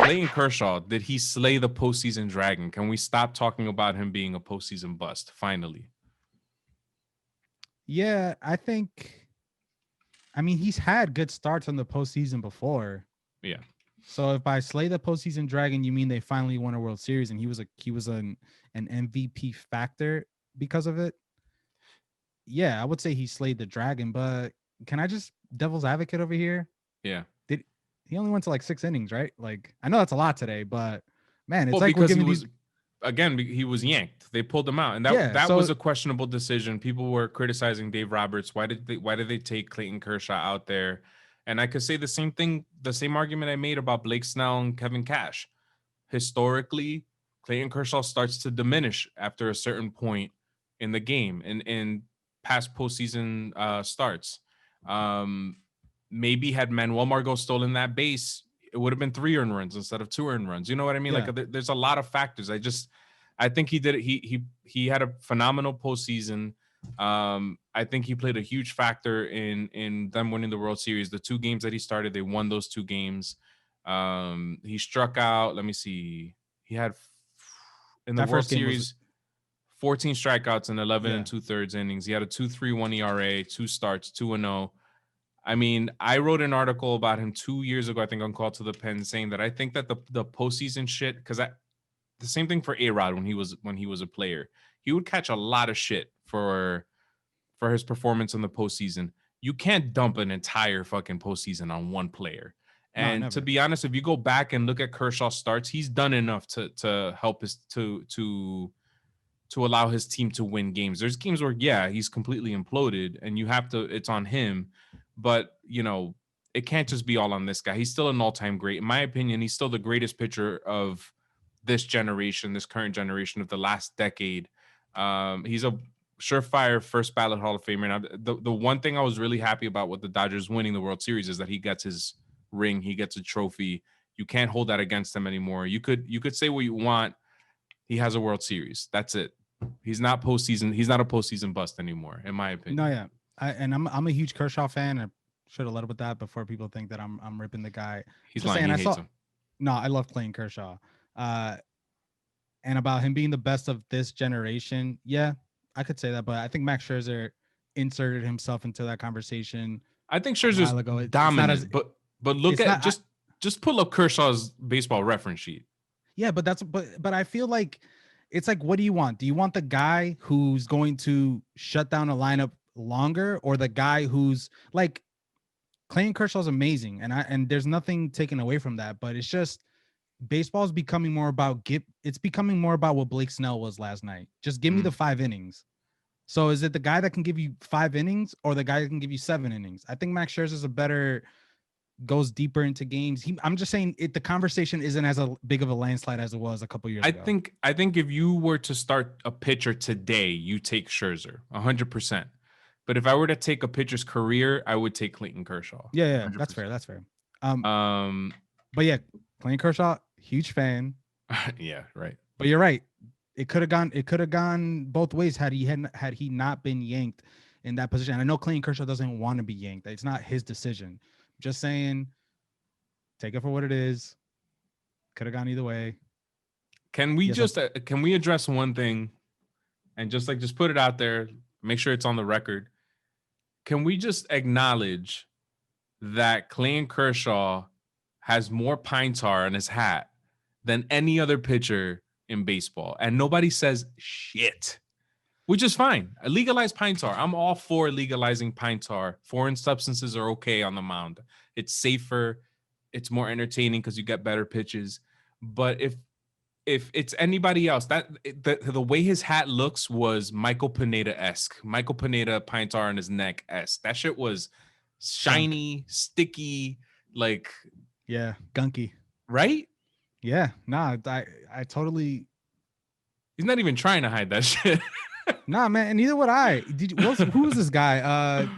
Clayton Kershaw, did he slay the postseason dragon? Can we stop talking about him being a postseason bust finally? Yeah, I think. I mean, he's had good starts on the postseason before. Yeah. So if by slay the postseason dragon, you mean they finally won a World Series and he was an MVP factor because of it? Yeah, I would say he slayed the dragon. But can I just devil's advocate over here? Yeah. Did he only went to like 6 innings, right? Like I know that's a lot today, but man, it's Well, like we're because he giving was these. again, he was yanked. They pulled him out, and that Yeah, that so was a questionable decision. People were criticizing Dave Roberts. Why did they take Clayton Kershaw out there? And I could say the same thing, the same argument I made about Blake Snell and Kevin Cash. Historically, Clayton Kershaw starts to diminish after a certain point in the game and in past postseason starts. Um, Maybe had Manuel Margot stolen that base, it would have been 3 earned runs instead of 2 earned runs. You know what I mean? Like yeah, there's a lot of factors. I think he did it. He had a phenomenal postseason. I think he played a huge factor in them winning the World Series. The 2 games that he started, they won those 2 games. He struck out. Let me see. He had in the that World first game was Series 14 strikeouts in 11 and yeah. 2/3 innings. He had a 2.31 ERA, 2 starts, 2-0. I mean, I wrote an article about him 2 years ago, I think, on Call to the Pen, saying that I think that the postseason shit, because the same thing for A-Rod when he was a player. He would catch a lot of shit for his performance in the postseason. You can't dump an entire fucking postseason on one player. No, And to never. be honest, if you go back and look at Kershaw's starts, he's done enough to help his to allow his team to win games. There's games where yeah, he's completely imploded and you have to it's on him, but it can't just be all on this guy. He's still an all-time great. In my opinion, he's still the greatest pitcher of this generation, this current generation of the last decade. He's a surefire first ballot Hall of Famer. Now, the one thing I was really happy about with the Dodgers winning the World Series is that he gets his ring, he gets a trophy. You can't hold that against him anymore. You could say what you want. He has a World Series. That's it. He's not postseason. He's not a postseason bust anymore, in my No, opinion. yeah. I'm a huge Kershaw fan. I should have led with that before people think that I'm ripping the guy. He's Just lying. saying, He I hates saw. him. No, I love Clayton Kershaw. Uh, and about him being the best of this generation, yeah, I could say that. But I think Max Scherzer inserted himself into that conversation I think a Scherzer's while ago. It's not as dominant, but look it's at not. just pull up Kershaw's baseball reference sheet. Yeah, but I feel like it's like, what do you want? Do you want the guy who's going to shut down a lineup longer, or the guy who's like Clayton Kershaw's amazing, and there's nothing taken away from that, but it's just baseball's becoming more about it's becoming more about what Blake Snell was last night. Just give me the Mm. 5 innings. So is it the guy that can give you 5 innings or the guy that can give you 7 innings? I think Max Scherzer is a better goes deeper into games. I'm just saying the conversation isn't as a big of a landslide as it was a couple years I ago. think I think if you were to start a pitcher today, you take Scherzer 100%. But if I were to take a pitcher's career, I would take Clayton Kershaw Yeah, that's fair. 100%. That's fair. Um, Um, but yeah, Clayton Kershaw, huge fan. yeah, right. But you're right. It could have gone both ways had he not been yanked in that position. I know Clayton Kershaw doesn't want to be yanked. It's not his decision. Just saying, take it for what it is. Could have gone either way. Can we Yes, just can we address one thing and just put it out there, make sure it's on the record. Can we just acknowledge that Clayton Kershaw has more pine tar on his hat than any other pitcher in baseball, and nobody says shit, which is fine. Legalize pine tar. I'm all for legalizing pine tar. Foreign substances are okay on the mound. It's safer. It's more entertaining because you get better pitches. But if it's anybody else, that the way his hat looks was Michael Pineda-esque. Michael Pineda pine tar on his neck-esque. That shit was gunk. shiny, sticky, like Yeah, gunky. right? Yeah, nah, I totally He's not even trying to hide that shit. nah, man. And neither would I. Who was this guy?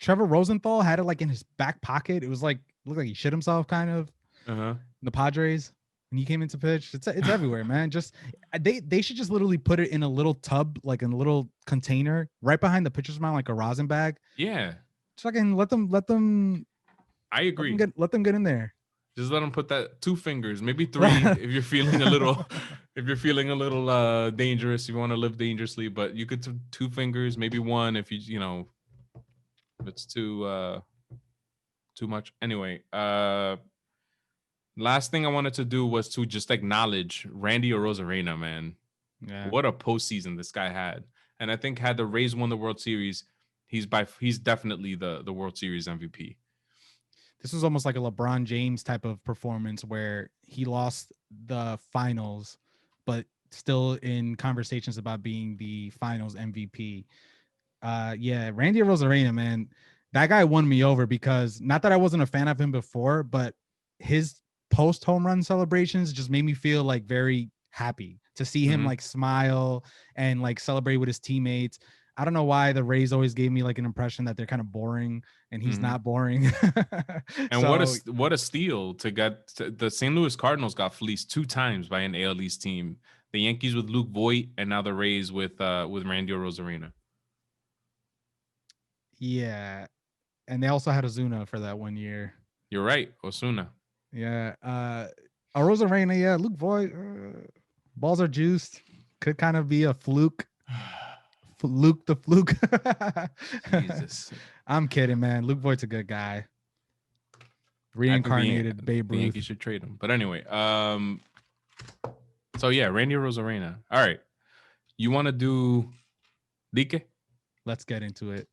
Trevor Rosenthal had it like in his back pocket. It was like looked like he shit himself, kind of. Uh-huh. The Padres when he came into pitch. It's everywhere, man. Just they should just literally put it in a little tub, like in a little container, right behind the pitcher's mound, like a rosin bag. Yeah, Just fucking let them I agree. let them get in there. Just let him put that 2 fingers, maybe 3 if you're feeling a little dangerous, you want to live dangerously, but you could 2 fingers, maybe 1 if if it's too much. Anyway, last thing I wanted to do was to just acknowledge Randy Arozarena, man. Yeah. What a postseason this guy had. And I think had the Rays won the World Series, he's definitely the World Series MVP. This was almost like a LeBron James type of performance where he lost the finals, but still in conversations about being the finals MVP. Yeah, Randy Arozarena, man, that guy won me over because not that I wasn't a fan of him before, but his post home run celebrations just made me feel like very happy to see him like smile and like celebrate with his teammates. I don't know why the Rays always gave me like an impression that they're kind of boring, and he's not boring. And so, what a steal to get the St. Louis Cardinals got fleeced 2 times by an AL East team. The Yankees with Luke Voit, and now the Rays with Randy Arozarena. Yeah, and they also had Ozuna for that 1 year. You're right, Osuna. Yeah, Arozarena, yeah, Luke Voit, balls are juiced. Could kind of be a fluke. Luke the fluke. Jesus. I'm kidding, man. Luke Voigt's a good guy. Reincarnated Babe The Ruth. Yankees should trade him. But anyway, so yeah, Randy Arozarena. All right. You want to do Dike? Let's get into it.